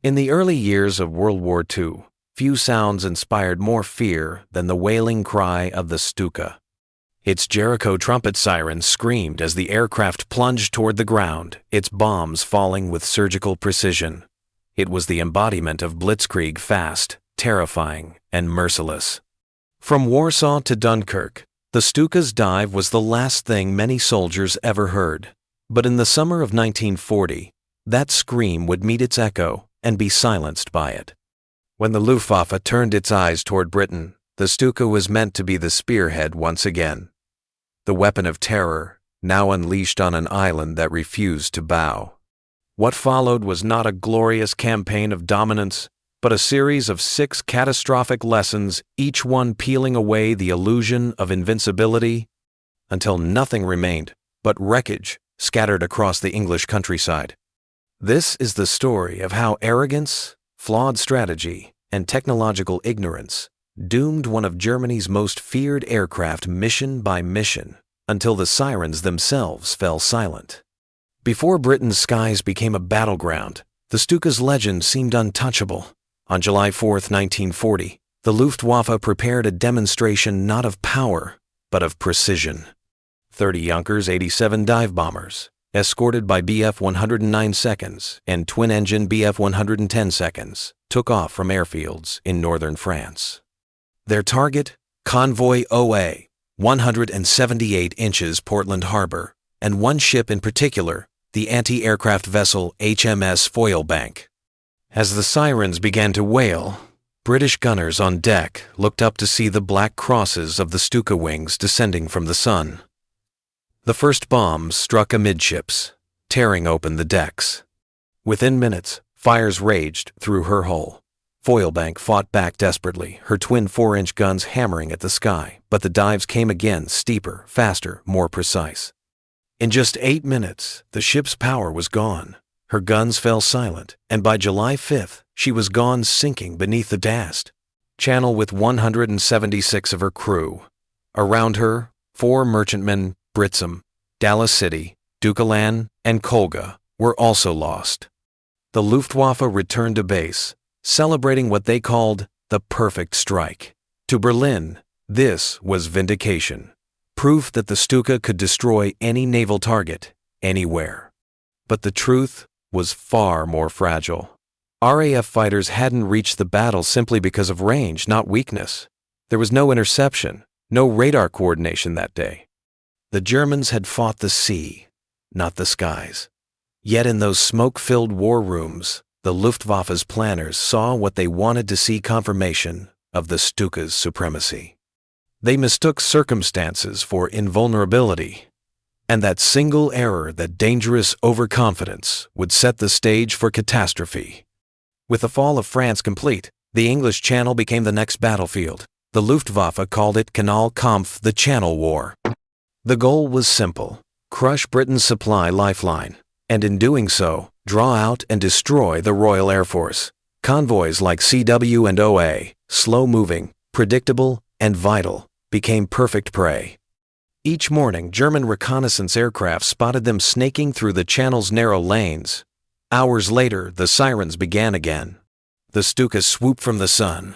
In the early years of World War II, few sounds inspired more fear than the wailing cry of the Stuka. Its Jericho trumpet siren screamed as the aircraft plunged toward the ground, its bombs falling with surgical precision. It was the embodiment of Blitzkrieg, fast, terrifying, and merciless. From Warsaw to Dunkirk, the Stuka's dive was the last thing many soldiers ever heard. But in the summer of 1940, that scream would meet its echo and be silenced by it. When the Luftwaffe turned its eyes toward Britain, the Stuka was meant to be the spearhead once again. The weapon of terror, now unleashed on an island that refused to bow. What followed was not a glorious campaign of dominance, but a series of 6 catastrophic lessons, each one peeling away the illusion of invincibility until nothing remained but wreckage scattered across the English countryside. This is the story of how arrogance, flawed strategy, and technological ignorance doomed one of Germany's most feared aircraft mission by mission until the sirens themselves fell silent. Before Britain's skies became a battleground, the Stuka's legend seemed untouchable. On July 4, 1940, the Luftwaffe prepared a demonstration not of power, but of precision. 30 Junkers Ju-87 dive bombers, escorted by Bf 109 seconds and twin-engine Bf 110 seconds, took off from airfields in northern France. Their target, convoy OA, 178 inches Portland Harbour, and one ship in particular, the anti-aircraft vessel HMS Foylebank. As the sirens began to wail, British gunners on deck looked up to see the black crosses of the Stuka wings descending from the sun. The first bombs struck amidships, tearing open the decks. Within minutes, fires raged through her hull. Foylebank fought back desperately, her twin 4-inch guns hammering at the sky, but the dives came again, steeper, faster, more precise. In just 8 minutes, the ship's power was gone. Her guns fell silent, and by July 5th, she was gone, sinking beneath the Dast Channel with 176 of her crew. Around her, 4 merchantmen, Britsum, Dallas City, Dukelan, and Kolga, were also lost. The Luftwaffe returned to base, celebrating what they called the perfect strike. To Berlin, this was vindication, proof that the Stuka could destroy any naval target, anywhere. But the truth was far more fragile. RAF fighters hadn't reached the battle simply because of range, not weakness. There was no interception, no radar coordination that day. The Germans had fought the sea, not the skies. Yet in those smoke-filled war rooms, the Luftwaffe's planners saw what they wanted to see: confirmation of the Stuka's supremacy. They mistook circumstances for invulnerability, and that single error, that dangerous overconfidence, would set the stage for catastrophe. With the fall of France complete, the English Channel became the next battlefield. The Luftwaffe called it Kanalkampf, the Channel War. The goal was simple: crush Britain's supply lifeline, and in doing so, draw out and destroy the Royal Air Force. Convoys like CW and OA, slow-moving, predictable, and vital, became perfect prey. Each morning, German reconnaissance aircraft spotted them snaking through the Channel's narrow lanes. Hours later, the sirens began again. The Stuka swooped from the sun,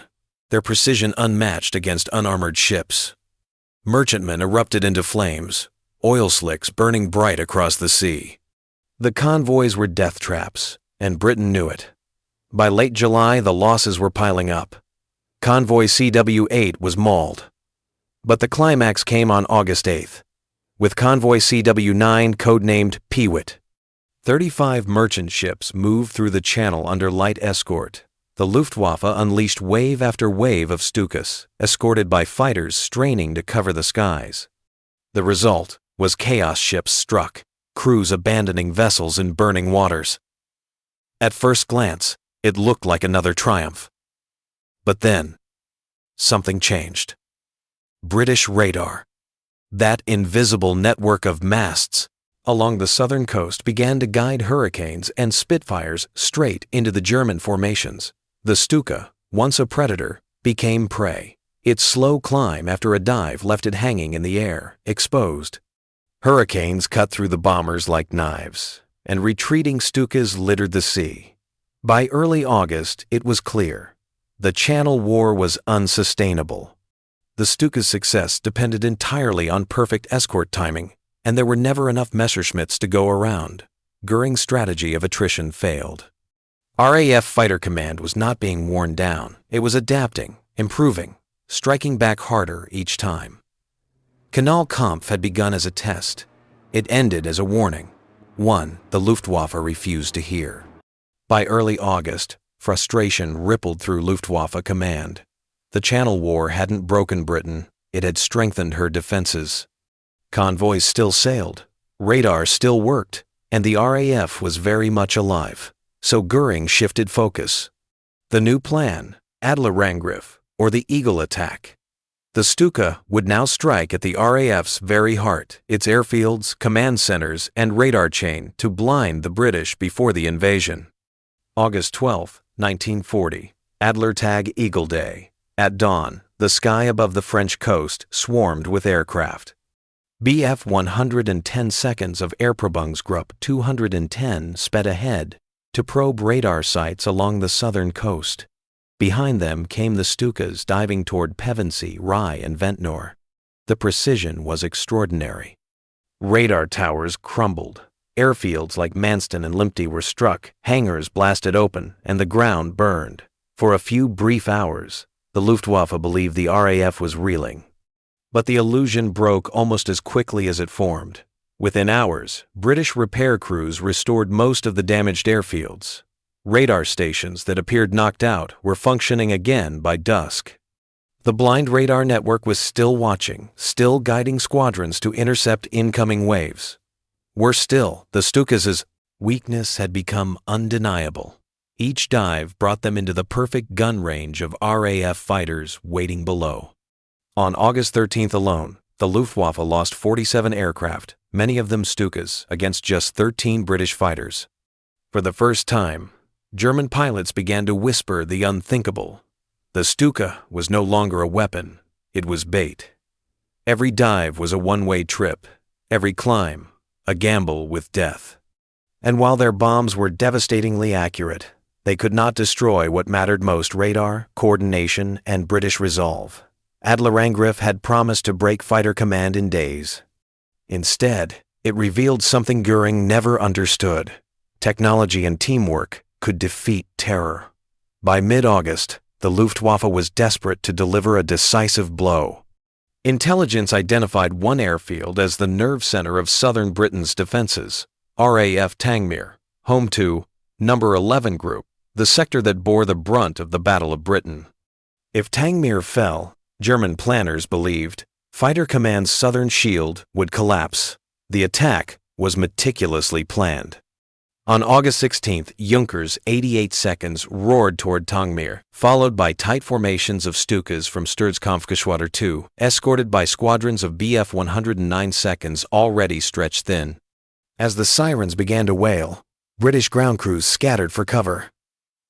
their precision unmatched against unarmored ships. Merchantmen erupted into flames, oil slicks burning bright across the sea. The convoys were death traps, and Britain knew it. By late July, the losses were piling up. Convoy CW-8 was mauled. But the climax came on August 8th, with Convoy CW-9 codenamed Peewit. 35 merchant ships moved through the Channel under light escort. The Luftwaffe unleashed wave after wave of Stukas, escorted by fighters straining to cover the skies. The result was chaos ships struck, crews abandoning vessels in burning waters. At first glance, it looked like another triumph. But then, something changed. British radar, that invisible network of masts along the southern coast, began to guide Hurricanes and Spitfires straight into the German formations. The Stuka, once a predator, became prey. Its slow climb after a dive left it hanging in the air, exposed. Hurricanes cut through the bombers like knives, and retreating Stukas littered the sea. By early August, it was clear. The Channel War was unsustainable. The Stuka's success depended entirely on perfect escort timing, and there were never enough Messerschmitts to go around. Goering's strategy of attrition failed. RAF Fighter Command was not being worn down. It was adapting, improving, striking back harder each time. Kanalkampf had begun as a test. It ended as a warning, one the Luftwaffe refused to hear. By early August, frustration rippled through Luftwaffe command. The Channel War hadn't broken Britain, it had strengthened her defenses. Convoys still sailed, radar still worked, and the RAF was very much alive. So Goering shifted focus. The new plan, Adlerangriff, or the Eagle attack. The Stuka would now strike at the RAF's very heart, its airfields, command centers, and radar chain to blind the British before the invasion. August 12, 1940, Adlertag Eagle Day. At dawn, the sky above the French coast swarmed with aircraft. Bf 110 seconds of Airprobungsgruppe 210 sped ahead to probe radar sites along the southern coast. Behind them came the Stukas diving toward Pevensey, Rye, and Ventnor. The precision was extraordinary. Radar towers crumbled. Airfields like Manston and Limpty were struck, hangars blasted open, and the ground burned. For a few brief hours, the Luftwaffe believed the RAF was reeling. But the illusion broke almost as quickly as it formed. Within hours, British repair crews restored most of the damaged airfields. Radar stations that appeared knocked out were functioning again by dusk. The blind radar network was still watching, still guiding squadrons to intercept incoming waves. Worse still, the Stukas' weakness had become undeniable. Each dive brought them into the perfect gun range of RAF fighters waiting below. On August 13th alone, the Luftwaffe lost 47 aircraft, many of them Stukas, against just 13 British fighters. For the first time, German pilots began to whisper the unthinkable. The Stuka was no longer a weapon, it was bait. Every dive was a one-way trip, every climb, a gamble with death. And while their bombs were devastatingly accurate, they could not destroy what mattered most: radar, coordination, and British resolve. Adlerangriff had promised to break Fighter Command in days. Instead, it revealed something Goering never understood. Technology and teamwork could defeat terror. By mid-August, the Luftwaffe was desperate to deliver a decisive blow. Intelligence identified one airfield as the nerve center of southern Britain's defenses, RAF Tangmere, home to No. 11 Group, the sector that bore the brunt of the Battle of Britain. If Tangmere fell, German planners believed, Fighter Command's southern shield would collapse. The attack was meticulously planned. On August 16th, Junkers 88 seconds roared toward Tangmere, followed by tight formations of Stukas from Sturzkampfgeschwader 2, escorted by squadrons of Bf 109 seconds already stretched thin. As the sirens began to wail, British ground crews scattered for cover.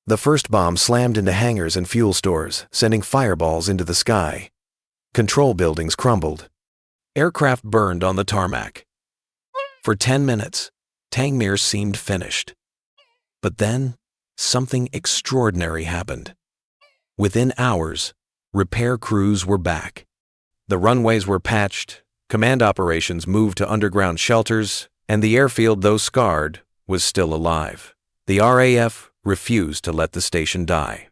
The first bomb slammed into hangars and fuel stores, sending fireballs into the sky. Control buildings crumbled. Aircraft burned on the tarmac. For 10 minutes, Tangmere seemed finished. But then, something extraordinary happened. Within hours, repair crews were back. The runways were patched, command operations moved to underground shelters, and the airfield, though scarred, was still alive. The RAF refused to let the station die.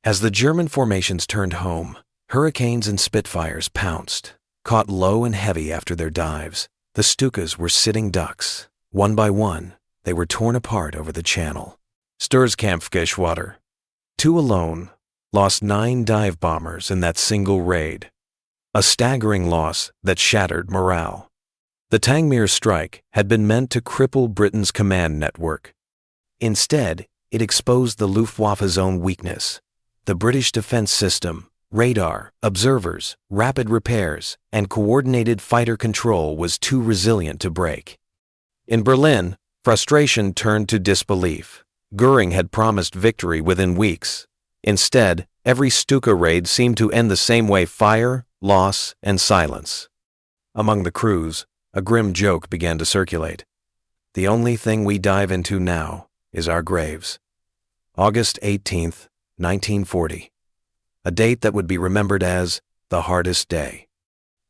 As the German formations turned home, Hurricanes and Spitfires pounced. Caught low and heavy after their dives, the Stukas were sitting ducks. One by one, they were torn apart over the channel. Sturzkampfgeschwader, 2 alone, lost 9 dive bombers in that single raid. A staggering loss that shattered morale. The Tangmere strike had been meant to cripple Britain's command network. Instead, it exposed the Luftwaffe's own weakness. The British defense system, radar, observers, rapid repairs, and coordinated fighter control was too resilient to break. In Berlin, frustration turned to disbelief. Goering had promised victory within weeks. Instead, every Stuka raid seemed to end the same way: fire, loss, and silence. Among the crews, a grim joke began to circulate. The only thing we dive into now is our graves. August 18, 1940. A date that would be remembered as the hardest day.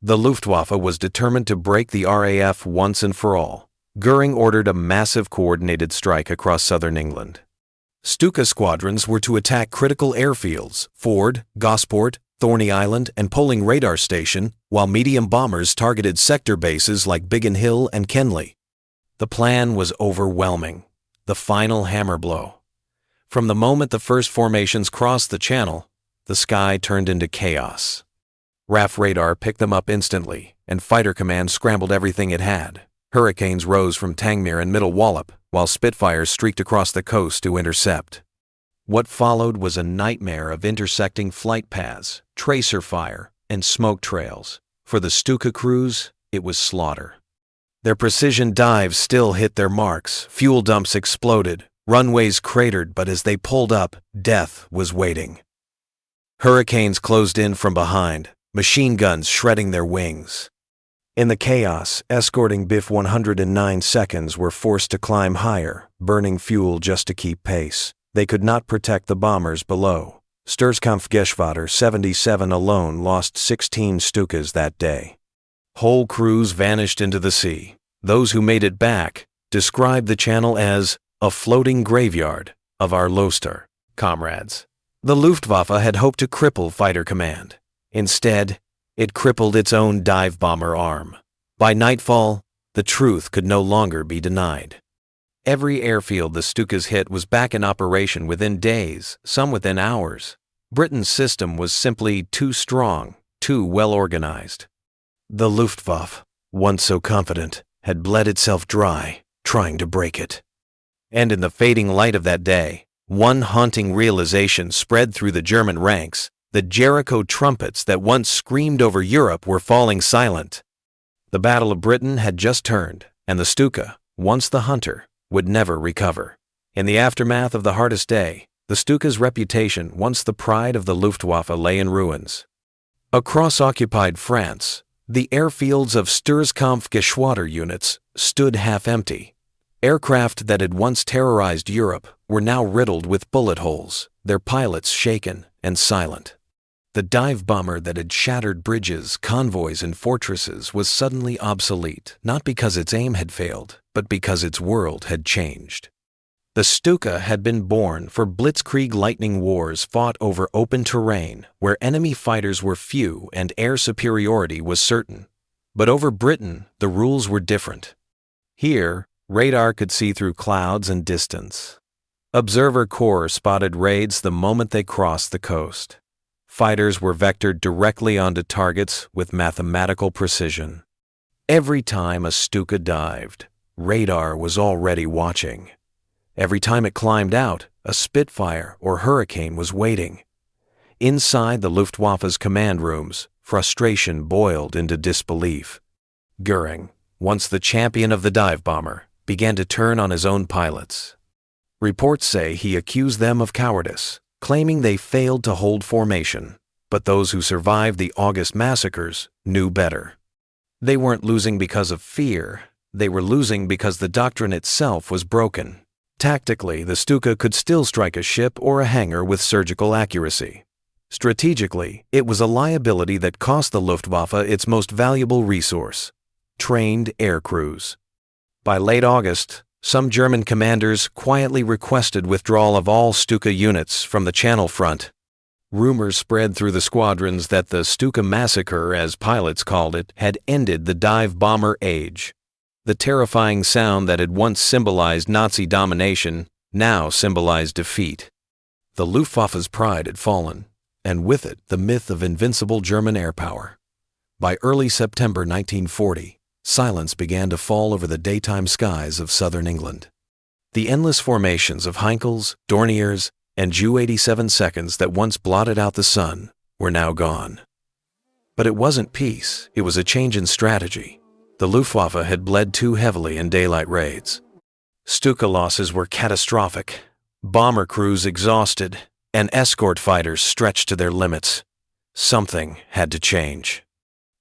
The Luftwaffe was determined to break the RAF once and for all. Goering ordered a massive coordinated strike across southern England. Stuka squadrons were to attack critical airfields, Ford, Gosport, Thorney Island, and Poling Radar Station, while medium bombers targeted sector bases like Biggin Hill and Kenley. The plan was overwhelming. The final hammer blow. From the moment the first formations crossed the channel, the sky turned into chaos. RAF radar picked them up instantly, and Fighter Command scrambled everything it had. Hurricanes rose from Tangmere and Middle Wallop, while Spitfires streaked across the coast to intercept. What followed was a nightmare of intersecting flight paths, tracer fire, and smoke trails. For the Stuka crews, it was slaughter. Their precision dives still hit their marks, fuel dumps exploded, runways cratered, but as they pulled up, death was waiting. Hurricanes closed in from behind, machine guns shredding their wings. In the chaos, escorting Biff 109 seconds were forced to climb higher, burning fuel just to keep pace. They could not protect the bombers below. Sturmkampfgeschwader 77 alone lost 16 Stukas that day. Whole crews vanished into the sea. Those who made it back described the channel as a floating graveyard of our Loster comrades. The Luftwaffe had hoped to cripple Fighter Command. Instead, it crippled its own dive bomber arm. By nightfall, the truth could no longer be denied. Every airfield the Stukas hit was back in operation within days, some within hours. Britain's system was simply too strong, too well organized. The Luftwaffe, once so confident, had bled itself dry, trying to break it. And in the fading light of that day, one haunting realization spread through the German ranks. The Jericho trumpets that once screamed over Europe were falling silent. The Battle of Britain had just turned, and the Stuka, once the hunter, would never recover. In the aftermath of the hardest day, the Stuka's reputation, once the pride of the Luftwaffe, lay in ruins. Across occupied France, the airfields of Sturmkampfgeschwader units stood half-empty. Aircraft that had once terrorized Europe were now riddled with bullet holes, their pilots shaken and silent. The dive bomber that had shattered bridges, convoys, and fortresses was suddenly obsolete, not because its aim had failed, but because its world had changed. The Stuka had been born for Blitzkrieg lightning wars fought over open terrain, where enemy fighters were few and air superiority was certain. But over Britain, the rules were different. Here, radar could see through clouds and distance. Observer Corps spotted raids the moment they crossed the coast. Fighters were vectored directly onto targets with mathematical precision. Every time a Stuka dived, radar was already watching. Every time it climbed out, a Spitfire or Hurricane was waiting. Inside the Luftwaffe's command rooms, frustration boiled into disbelief. Goering, once the champion of the dive bomber, began to turn on his own pilots. Reports say he accused them of cowardice, claiming they failed to hold formation, but those who survived the August massacres knew better. They weren't losing because of fear, they were losing because the doctrine itself was broken. Tactically, the Stuka could still strike a ship or a hangar with surgical accuracy. Strategically, it was a liability that cost the Luftwaffe its most valuable resource: trained air crews. By late August, some German commanders quietly requested withdrawal of all Stuka units from the Channel front. Rumors spread through the squadrons that the Stuka massacre, as pilots called it, had ended the dive bomber age. The terrifying sound that had once symbolized Nazi domination now symbolized defeat. The Luftwaffe's pride had fallen, and with it the myth of invincible German air power. By early September 1940, silence began to fall over the daytime skies of southern England. The endless formations of Heinkels, Dorniers, and Ju-87 seconds that once blotted out the sun were now gone. But it wasn't peace, it was a change in strategy. The Luftwaffe had bled too heavily in daylight raids. Stuka losses were catastrophic, bomber crews exhausted, and escort fighters stretched to their limits. Something had to change.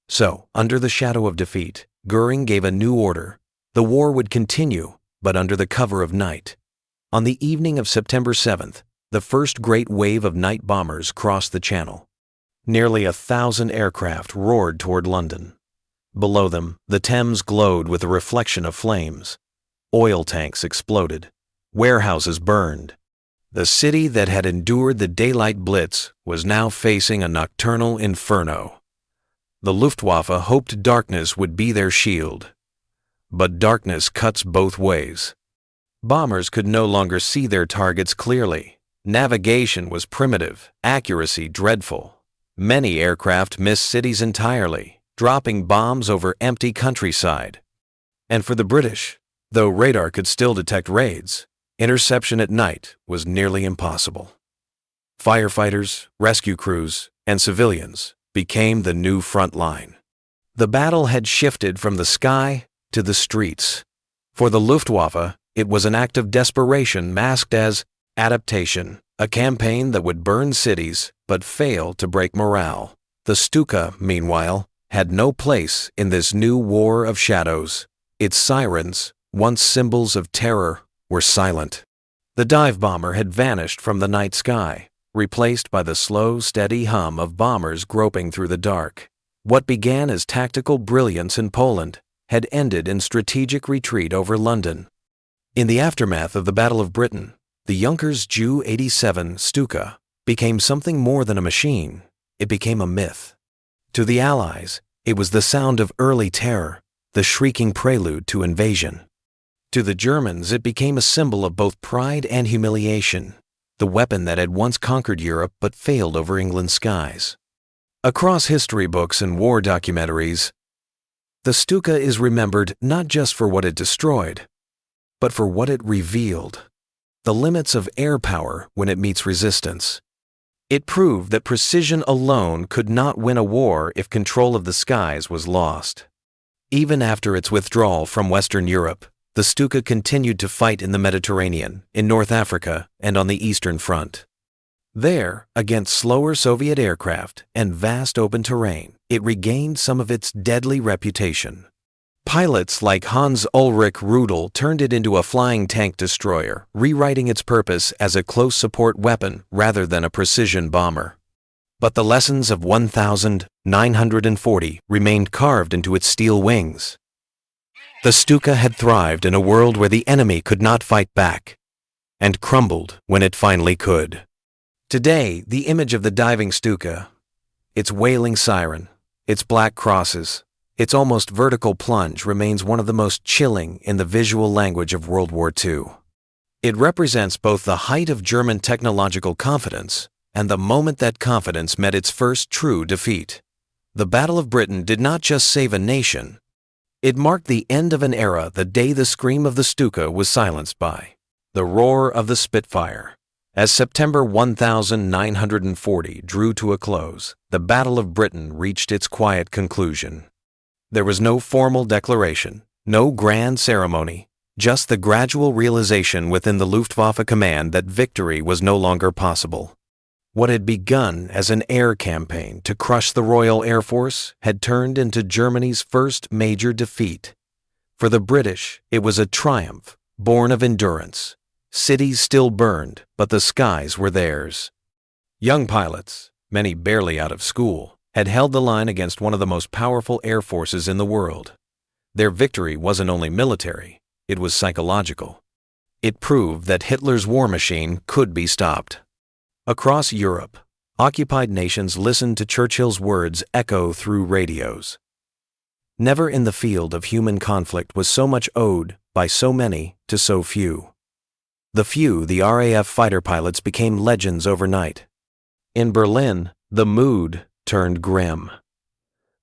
So, under the shadow of defeat, Goering gave a new order. The war would continue, but under the cover of night. On the evening of September 7th, the first great wave of night bombers crossed the Channel. Nearly 1,000 aircraft roared toward London. Below them, the Thames glowed with a reflection of flames. Oil tanks exploded. Warehouses burned. The city that had endured the daylight blitz was now facing a nocturnal inferno. The Luftwaffe hoped darkness would be their shield. But darkness cuts both ways. Bombers could no longer see their targets clearly. Navigation was primitive, accuracy dreadful. Many aircraft missed cities entirely, dropping bombs over empty countryside. And for the British, though radar could still detect raids, interception at night was nearly impossible. Firefighters, rescue crews, and civilians became the new front line. The battle had shifted from the sky to the streets. For the Luftwaffe, it was an act of desperation masked as adaptation, a campaign that would burn cities but fail to break morale. The Stuka, meanwhile, had no place in this new war of shadows. Its sirens, once symbols of terror, were silent. The dive bomber had vanished from the night sky, replaced by the slow, steady hum of bombers groping through the dark. What began as tactical brilliance in Poland had ended in strategic retreat over London. In the aftermath of the Battle of Britain, the Junkers Ju-87 Stuka became something more than a machine. It became a myth. To the Allies, it was the sound of early terror, the shrieking prelude to invasion. To the Germans, it became a symbol of both pride and humiliation, the weapon that had once conquered Europe but failed over England's skies. Across history books and war documentaries, the Stuka is remembered not just for what it destroyed, but for what it revealed: the limits of air power when it meets resistance. It proved that precision alone could not win a war if control of the skies was lost. Even after its withdrawal from Western Europe, the Stuka continued to fight in the Mediterranean, in North Africa, and on the Eastern Front. There, against slower Soviet aircraft and vast open terrain, it regained some of its deadly reputation. Pilots like Hans-Ulrich Rudel turned it into a flying tank destroyer, rewriting its purpose as a close support weapon rather than a precision bomber. But the lessons of 1940 remained carved into its steel wings. The Stuka had thrived in a world where the enemy could not fight back, and crumbled when it finally could. Today, the image of the diving Stuka, its wailing siren, its black crosses, its almost vertical plunge remains one of the most chilling in the visual language of World War II. It represents both the height of German technological confidence and the moment that confidence met its first true defeat. The Battle of Britain did not just save a nation. It marked the end of an era the day the scream of the Stuka was silenced by the roar of the Spitfire. As September 1940 drew to a close, the Battle of Britain reached its quiet conclusion. There was no formal declaration, no grand ceremony, just the gradual realization within the Luftwaffe command that victory was no longer possible. What had begun as an air campaign to crush the Royal Air Force had turned into Germany's first major defeat. For the British, it was a triumph, born of endurance. Cities still burned, but the skies were theirs. Young pilots, many barely out of school, had held the line against one of the most powerful air forces in the world. Their victory wasn't only military, it was psychological. It proved that Hitler's war machine could be stopped. Across Europe, occupied nations listened to Churchill's words echo through radios. Never in the field of human conflict was so much owed by so many to so few. The few, the RAF fighter pilots, became legends overnight. In Berlin, the mood turned grim.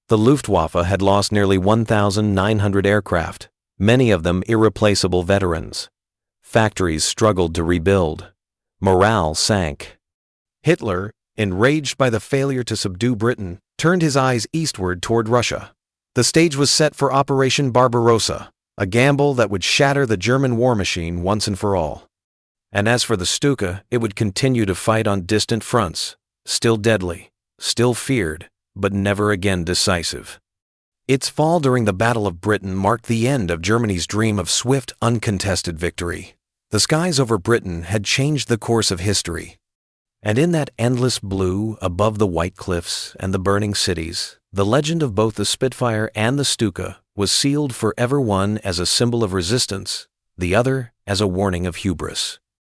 The Luftwaffe had lost nearly 1,900 aircraft, many of them irreplaceable veterans. Factories struggled to rebuild. Morale sank. Hitler, enraged by the failure to subdue Britain, turned his eyes eastward toward Russia. The stage was set for Operation Barbarossa, a gamble that would shatter the German war machine once and for all. And as for the Stuka, it would continue to fight on distant fronts, still deadly, still feared, but never again decisive. Its fall during the Battle of Britain marked the end of Germany's dream of swift, uncontested victory. The skies over Britain had changed the course of history. And in that endless blue above the white cliffs and the burning cities, the legend of both the Spitfire and the Stuka was sealed forever, one as a symbol of resistance, the other as a warning of hubris.